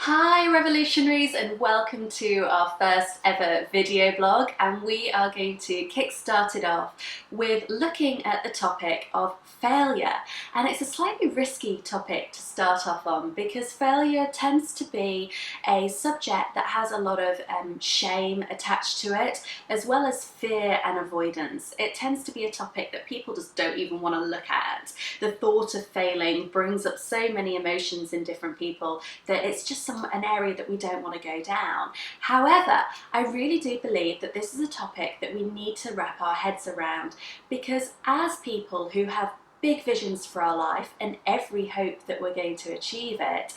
Hi revolutionaries, and welcome to our first ever video blog, and we are going to kickstart it off with looking at the topic of failure. And it's a slightly risky topic to start off on because failure tends to be a subject that has a lot of shame attached to it, as well as fear and avoidance. It tends to be a topic that people just don't even want to look at. The thought of failing brings up so many emotions in different people that it's just an area that we don't want to go down. However, I really do believe that this is a topic that we need to wrap our heads around, because as people who have big visions for our life and every hope that we're going to achieve it,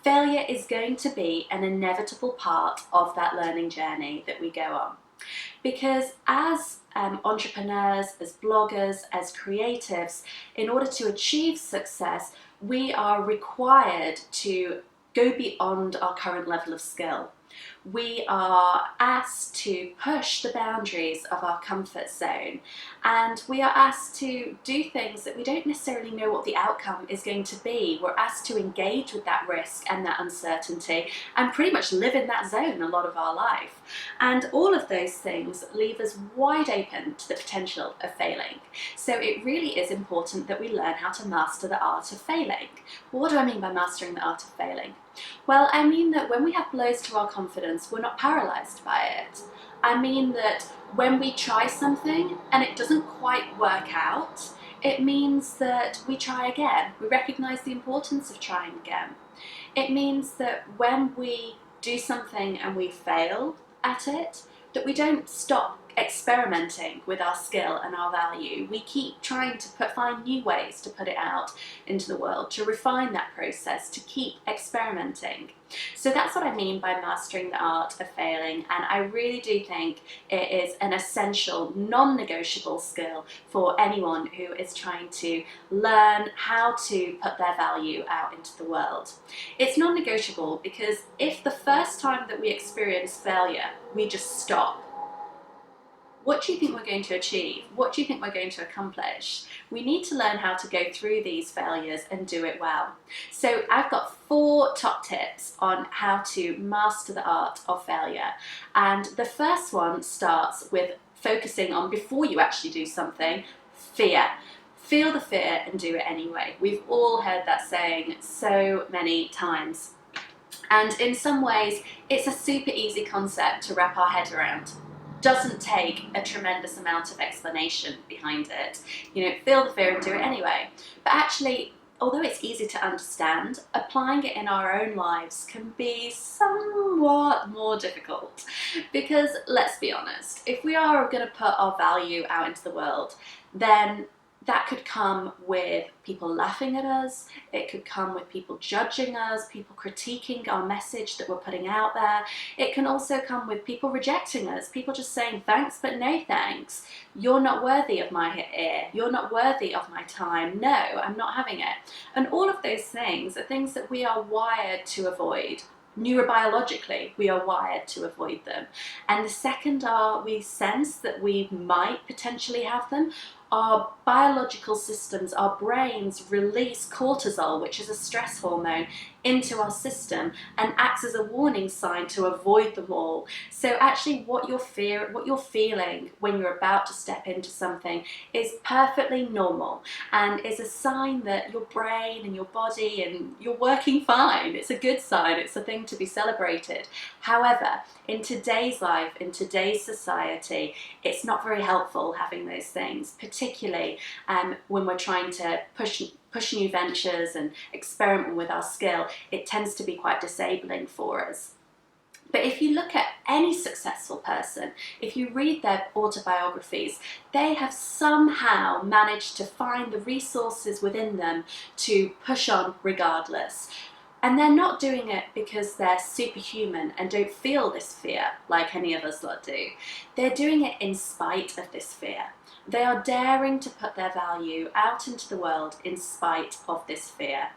failure is going to be an inevitable part of that learning journey that we go on. Because as entrepreneurs, as bloggers, as creatives, in order to achieve success, we are required to go beyond our current level of skill. We are asked to push the boundaries of our comfort zone, and we are asked to do things that we don't necessarily know what the outcome is going to be. We're asked to engage with that risk and that uncertainty and pretty much live in that zone a lot of our life. And all of those things leave us wide open to the potential of failing. So it really is important that we learn how to master the art of failing. What do I mean by mastering the art of failing? Well, I mean that when we have blows to our confidence, we're not paralyzed by it. I mean that when we try something and it doesn't quite work out, it means that we try again. We recognize the importance of trying again. It means that when we do something and we fail at it, that we don't stop experimenting with our skill and our value. We keep trying to find new ways to put it out into the world, to refine that process, to keep experimenting. So that's what I mean by mastering the art of failing, and I really do think it is an essential, non-negotiable skill for anyone who is trying to learn how to put their value out into the world. It's non-negotiable because if the first time that we experience failure, we just stop, what do you think we're going to achieve? What do you think we're going to accomplish? We need to learn how to go through these failures and do it well. So I've got 4 top tips on how to master the art of failure. And the first one starts with focusing on, before you actually do something, fear. Feel the fear and do it anyway. We've all heard that saying so many times. And in some ways, it's a super easy concept to wrap our head around. Doesn't take a tremendous amount of explanation behind it. Feel the fear and do it anyway. But actually, although it's easy to understand, applying it in our own lives can be somewhat more difficult. Because let's be honest, if we are going to put our value out into the world, then that could come with people laughing at us, it could come with people judging us, people critiquing our message that we're putting out there. It can also come with people rejecting us, people just saying thanks but no thanks. You're not worthy of my ear, you're not worthy of my time, no, I'm not having it. And all of those things are things that we are wired to avoid. Neurobiologically, we are wired to avoid them. And the second we sense that we might potentially have them, our biological systems, our brains release cortisol, which is a stress hormone, into our system and acts as a warning sign to avoid them all. So actually what you're feeling when you're about to step into something is perfectly normal and is a sign that your brain and your body and you're working fine. It's a good sign, it's a thing to be celebrated. However, in today's life, in today's society, it's not very helpful having those things, particularly when we're trying to push new ventures and experiment with our skill. It tends to be quite disabling for us. But if you look at any successful person, if you read their autobiographies, they have somehow managed to find the resources within them to push on regardless. And they're not doing it because they're superhuman and don't feel this fear like any of us lot do. They're doing it in spite of this fear. They are daring to put their value out into the world in spite of this fear.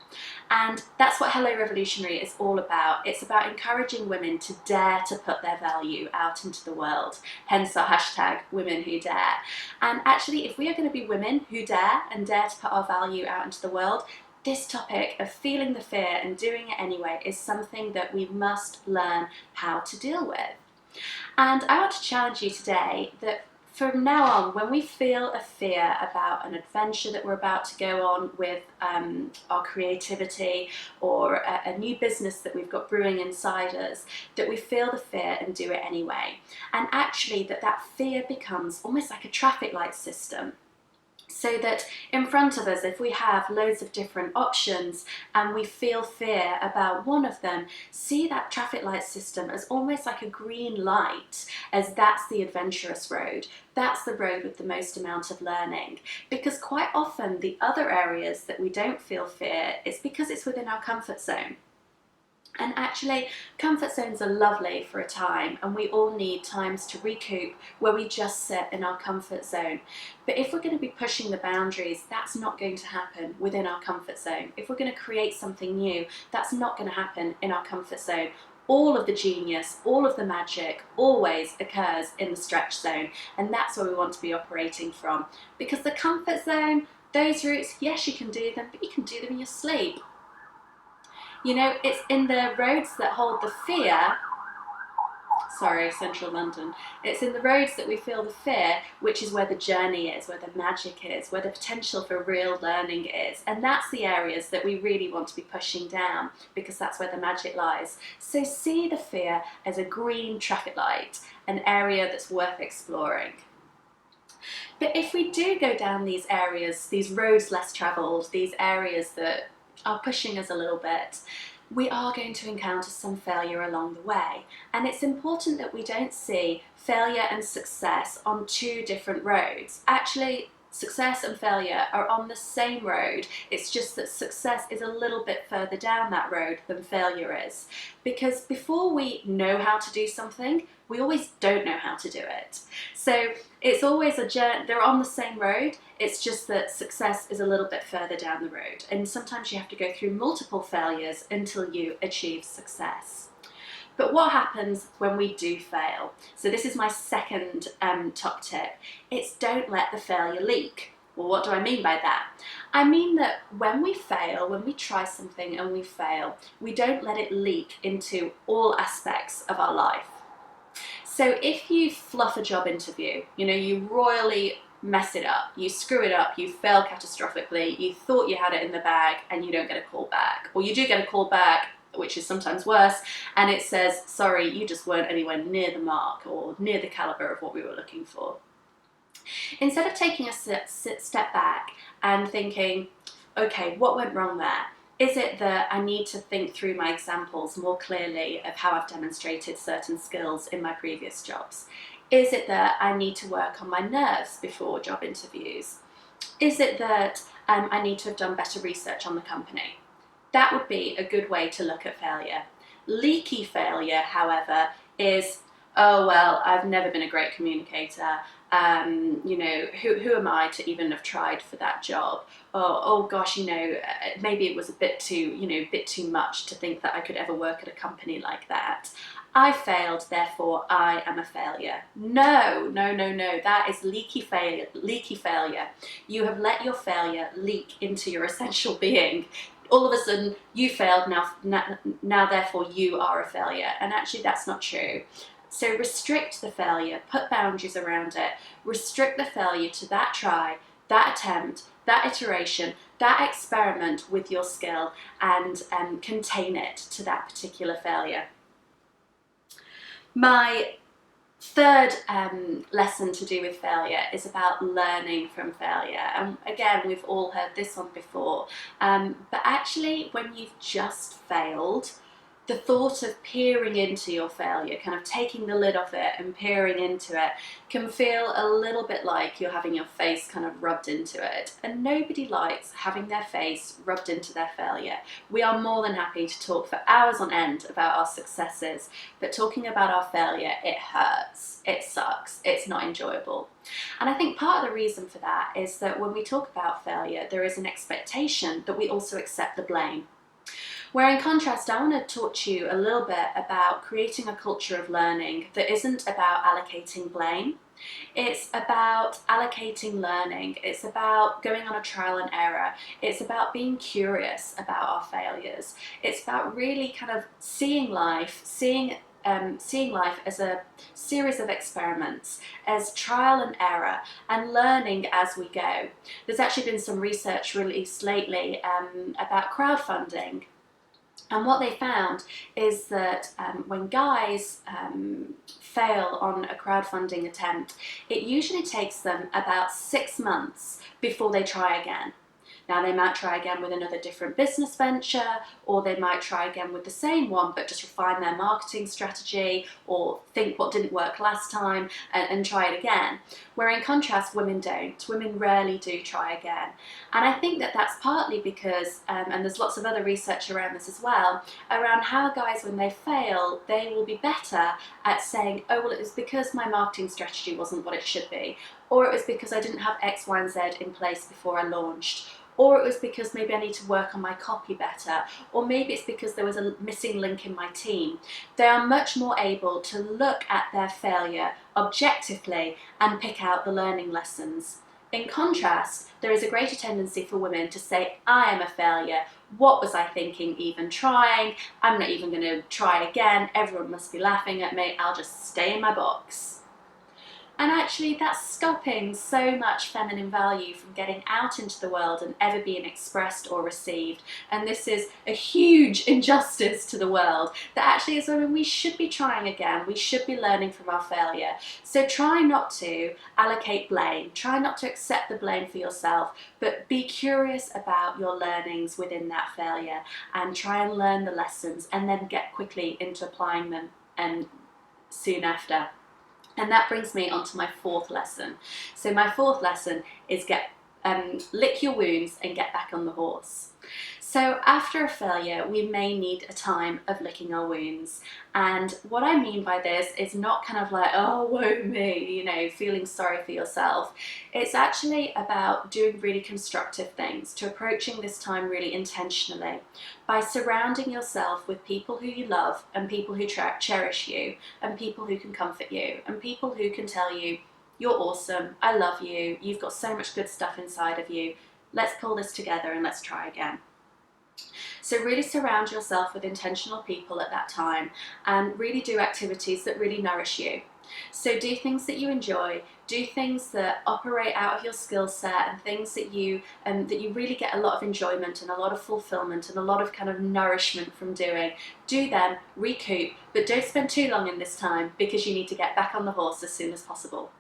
And that's what Hello Revolutionary is all about. It's about encouraging women to dare to put their value out into the world. Hence our hashtag, Women Who Dare. And actually, if we are going to be women who dare and dare to put our value out into the world, this topic of feeling the fear and doing it anyway is something that we must learn how to deal with. And I want to challenge you today that from now on, when we feel a fear about an adventure that we're about to go on with our creativity, or a new business that we've got brewing inside us, that we feel the fear and do it anyway. And actually that fear becomes almost like a traffic light system. So that in front of us, if we have loads of different options and we feel fear about one of them, see that traffic light system as almost like a green light, as that's the adventurous road. That's the road with the most amount of learning. Because quite often the other areas that we don't feel fear, it's because it's within our comfort zone. And actually, comfort zones are lovely for a time, and we all need times to recoup where we just sit in our comfort zone. But if we're going to be pushing the boundaries, that's not going to happen within our comfort zone. If we're going to create something new, that's not going to happen in our comfort zone. All of the genius, all of the magic always occurs in the stretch zone, and that's where we want to be operating from. Because the comfort zone, those routes, yes, you can do them, but you can do them in your sleep. You know, it's in the roads that hold the fear, sorry, central London, it's in the roads that we feel the fear, which is where the journey is, where the magic is, where the potential for real learning is. And that's the areas that we really want to be pushing down, because that's where the magic lies. So see the fear as a green traffic light, an area that's worth exploring. But if we do go down these areas, these roads less travelled, these areas that are pushing us a little bit, we are going to encounter some failure along the way. And it's important that we don't see failure and success on two different roads. Actually, success and failure are on the same road. It's just that success is a little bit further down that road than failure is. Because before we know how to do something, we always don't know how to do it. So it's always a journey. They're on the same road. It's just that success is a little bit further down the road. And sometimes you have to go through multiple failures until you achieve success. But what happens when we do fail? So this is my second top tip. It's don't let the failure leak. Well, what do I mean by that? I mean that when we fail, when we try something and we fail, we don't let it leak into all aspects of our life. So if you fluff a job interview, you know, you royally mess it up, you screw it up, you fail catastrophically, you thought you had it in the bag and you don't get a call back, or you do get a call back, which is sometimes worse, and it says, sorry, you just weren't anywhere near the mark or near the caliber of what we were looking for. Instead of taking a step back and thinking, okay, what went wrong there? Is it that I need to think through my examples more clearly of how I've demonstrated certain skills in my previous jobs? Is it that I need to work on my nerves before job interviews? Is it that I need to have done better research on the company? That would be a good way to look at failure. Leaky failure, however, is, oh well, I've never been a great communicator. You know, who am I to even have tried for that job? Oh gosh, you know, maybe it was a bit too much to think that I could ever work at a company like that. I failed, therefore I am a failure. No, that is leaky failure. You have let your failure leak into your essential being. All of a sudden you failed, now therefore you are a failure. And actually that's not true. So restrict the failure, put boundaries around it, restrict the failure to that try, that attempt, that iteration, that experiment with your skill, and contain it to that particular failure. My third lesson to do with failure is about learning from failure. And again, we've all heard this one before, but actually when you've just failed, the thought of peering into your failure, kind of taking the lid off it and peering into it, can feel a little bit like you're having your face kind of rubbed into it. And nobody likes having their face rubbed into their failure. We are more than happy to talk for hours on end about our successes, but talking about our failure, it hurts, it sucks, it's not enjoyable. And I think part of the reason for that is that when we talk about failure, there is an expectation that we also accept the blame. Where in contrast, I want to talk to you a little bit about creating a culture of learning that isn't about allocating blame. It's about allocating learning. It's about going on a trial and error. It's about being curious about our failures. It's about really kind of seeing life, seeing life as a series of experiments, as trial and error, and learning as we go. There's actually been some research released lately about crowdfunding. And what they found is that when guys fail on a crowdfunding attempt, it usually takes them about 6 months before they try again. Now, they might try again with another different business venture, or they might try again with the same one but just refine their marketing strategy, or think what didn't work last time and try it again. Where in contrast, women don't. Women rarely do try again. And I think that that's partly because, and there's lots of other research around this as well, around how guys, when they fail, they will be better at saying, oh, well, it was because my marketing strategy wasn't what it should be, or it was because I didn't have X, Y, and Z in place before I launched, or it was because maybe I need to work on my copy better, or maybe it's because there was a missing link in my team. They are much more able to look at their failure objectively and pick out the learning lessons. In contrast, there is a greater tendency for women to say, I am a failure. What was I thinking even trying? I'm not even going to try again. Everyone must be laughing at me. I'll just stay in my box. And actually, that's stopping so much feminine value from getting out into the world and ever being expressed or received. And this is a huge injustice to the world, that actually as women we should be trying again, we should be learning from our failure. So try not to allocate blame, try not to accept the blame for yourself, but be curious about your learnings within that failure and try and learn the lessons and then get quickly into applying them soon after. And that brings me on to my fourth lesson. So my fourth lesson is lick your wounds and get back on the horse. So after a failure, we may need a time of licking our wounds. And what I mean by this is not kind of like, oh, woe me, you know, feeling sorry for yourself. It's actually about doing really constructive things, to approaching this time really intentionally by surrounding yourself with people who you love and people who cherish you and people who can comfort you and people who can tell you, you're awesome, I love you, you've got so much good stuff inside of you, let's pull this together and let's try again. So really surround yourself with intentional people at that time and really do activities that really nourish you. So do things that you enjoy, do things that operate out of your skill set and things that you really get a lot of enjoyment and a lot of fulfillment and a lot of kind of nourishment from doing. Do them, recoup, but don't spend too long in this time because you need to get back on the horse as soon as possible.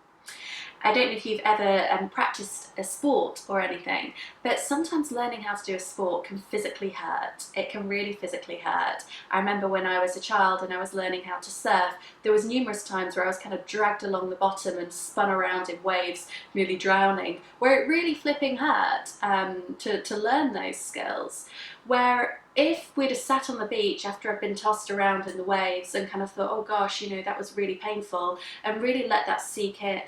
I don't know if you've ever practiced a sport or anything, but sometimes learning how to do a sport can physically hurt. It can really physically hurt. I remember when I was a child and I was learning how to surf, there was numerous times where I was kind of dragged along the bottom and spun around in waves, nearly drowning, where it really flipping hurt to learn those skills. Where if we'd have sat on the beach after I'd been tossed around in the waves and kind of thought, oh gosh, you know, that was really painful, and really let that seep in,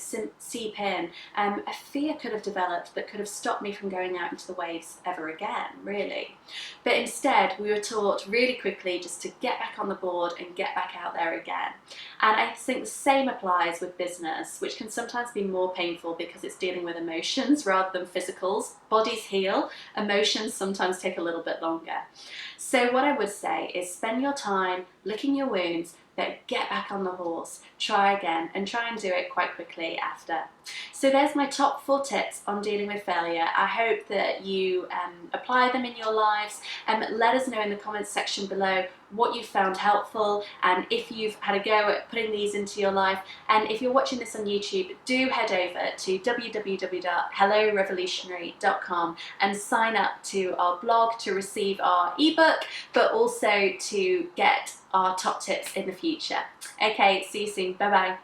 a fear could have developed that could have stopped me from going out into the waves ever again, really. But instead, we were taught really quickly just to get back on the board and get back out there again. And I think the same applies with business, which can sometimes be more painful because it's dealing with emotions rather than physicals. Bodies heal, emotions sometimes take a little bit longer. So what I would say is spend your time licking your wounds, but get back on the horse, try again, and try and do it quite quickly after. So there's my top 4 tips on dealing with failure. I hope that you apply them in your lives, and let us know in the comments section below what you found helpful and if you've had a go at putting these into your life. And if you're watching this on YouTube, do head over to www.hellorevolutionary.com and sign up to our blog to receive our ebook, but also to get our top tips in the future. Okay, see you soon. Bye bye.